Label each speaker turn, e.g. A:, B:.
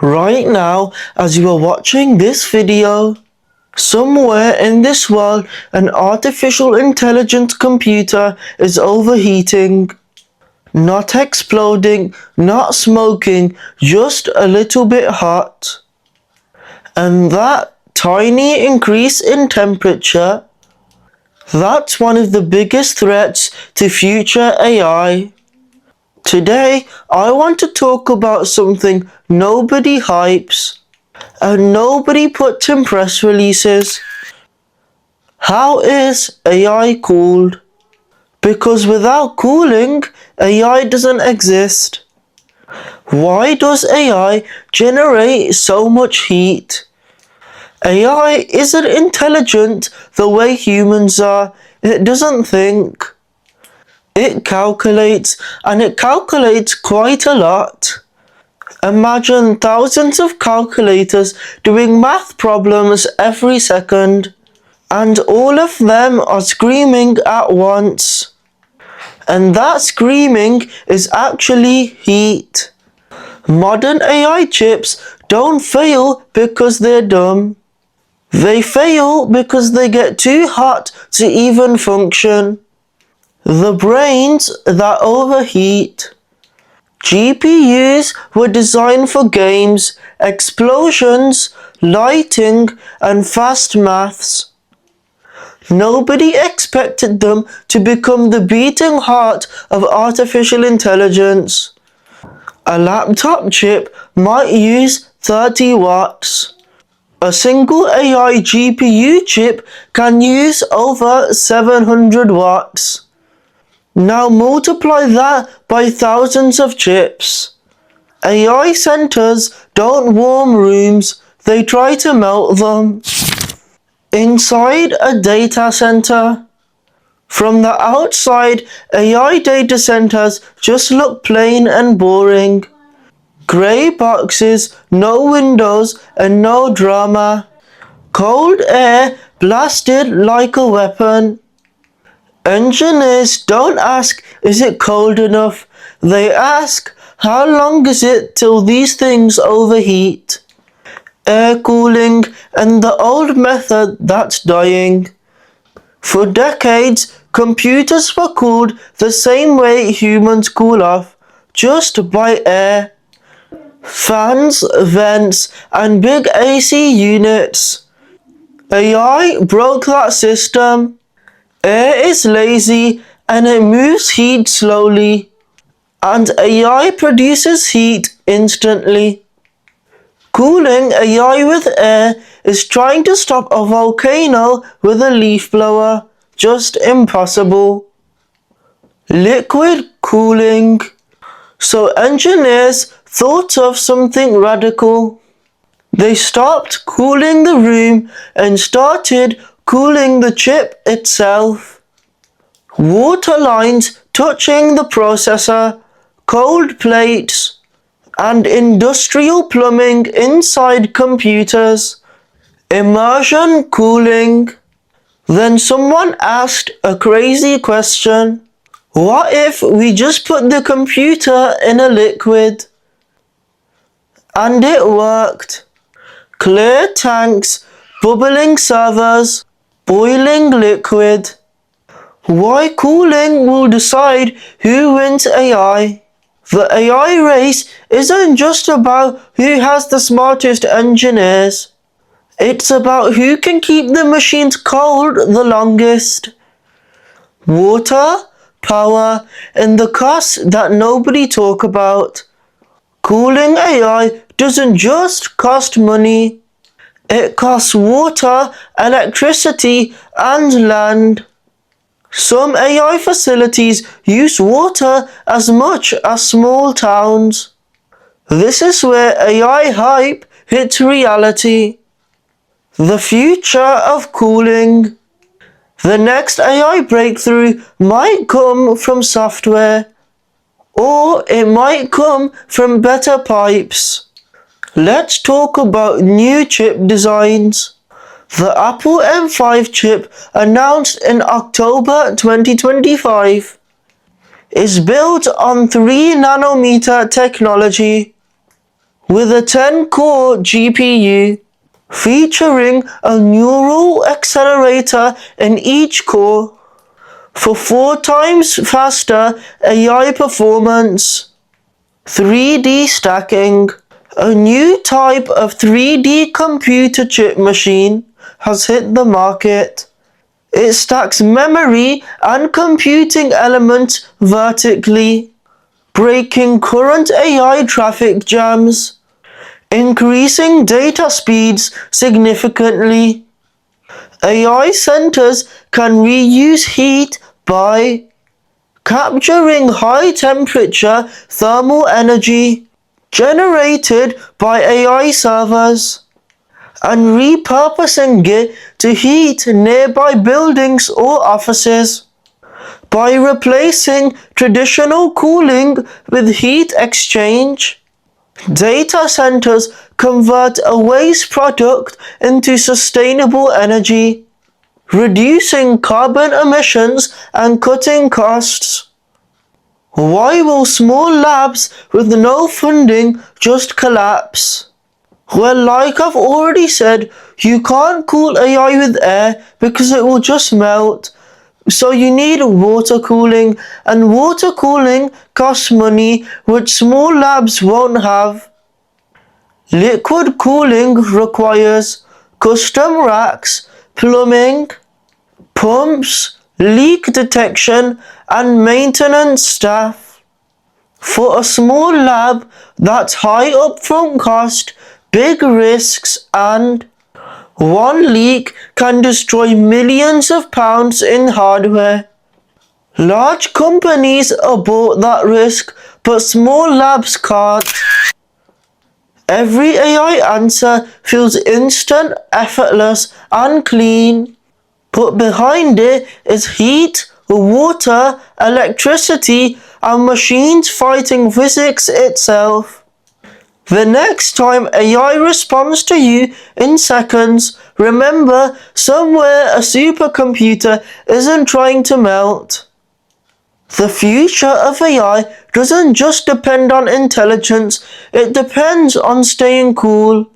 A: Right now, as you are watching this video, somewhere in this world, an artificial intelligence computer is overheating. Not exploding, not smoking, just a little bit hot. And that tiny increase in temperature, that's one of the biggest threats to future AI. Today, I want to talk about something nobody hypes and nobody puts in press releases. How is AI cooled? Because without cooling, AI doesn't exist. Why does AI generate so much heat? AI isn't intelligent the way humans are. It doesn't think. It calculates, and it calculates quite a lot. Imagine thousands of calculators doing math problems every second, and all of them are screaming at once. And that screaming is actually heat. Modern AI chips don't fail because they're dumb. They fail because they get too hot to even function. The brains that overheat. GPUs were designed for games, explosions, lighting, and fast maths. Nobody expected them to become the beating heart of artificial intelligence. A laptop chip might use 30 watts. A single AI GPU chip can use over 700 watts. Now multiply that by thousands of chips. AI centers don't warm rooms, they try to melt them. Inside a data center. From the outside, AI data centers just look plain and boring. Grey boxes, no windows, and no drama. Cold air blasted like a weapon. Engineers don't ask, is it cold enough? They ask, how long is it till these things overheat? Air cooling and the old method that's dying. For decades, computers were cooled the same way humans cool off, just by air. Fans, vents, and big AC units. AI broke that system. Air is lazy and it moves heat slowly, and AI produces heat instantly. Cooling AI with air is trying to stop a volcano with a leaf blower. Just impossible. Liquid cooling. So engineers thought of something radical. They stopped cooling the room and started cooling the chip itself. Water lines touching the processor, cold plates, and industrial plumbing inside computers. Immersion cooling. Then someone asked a crazy question. What if we just put the computer in a liquid? And it worked. Clear tanks, bubbling servers, boiling liquid. Why cooling will decide who wins AI. The AI race isn't just about who has the smartest engineers. It's about who can keep the machines cold the longest. Water, power, and the costs that nobody talk about. Cooling AI doesn't just cost money. It costs water, electricity, and land. Some AI facilities use water as much as small towns. This is where AI hype hits reality. The future of cooling. The next AI breakthrough might come from software, or it might come from better pipes. Let's talk about new chip designs. The Apple M5 chip, announced in October 2025, is built on 3nm technology. with a 10-core GPU, featuring a neural accelerator in each core for 4 times faster AI performance. 3D stacking. A new type of 3D computer chip machine has hit the market. It stacks memory and computing elements vertically, breaking current AI traffic jams, increasing data speeds significantly. AI centers can reuse heat by capturing high-temperature thermal energy generated by AI servers and repurposing it to heat nearby buildings or offices. By replacing traditional cooling with heat exchange, data centers convert a waste product into sustainable energy, reducing carbon emissions and cutting costs. Why will small labs with no funding just collapse? Well, like I've already said, you can't cool AI with air because it will just melt. So you need water cooling, and water cooling costs money, which small labs won't have. Liquid cooling requires custom racks, plumbing, pumps, leak detection, and maintenance staff. For a small lab, that's high upfront cost, big risks, and one leak can destroy millions of pounds in hardware. Large companies abort that risk, but small labs can't. Every AI answer feels instant, effortless, and clean. But behind it is heat, water, electricity, and machines fighting physics itself. The next time AI responds to you in seconds, remember somewhere a supercomputer isn't trying to melt. The future of AI doesn't just depend on intelligence, it depends on staying cool.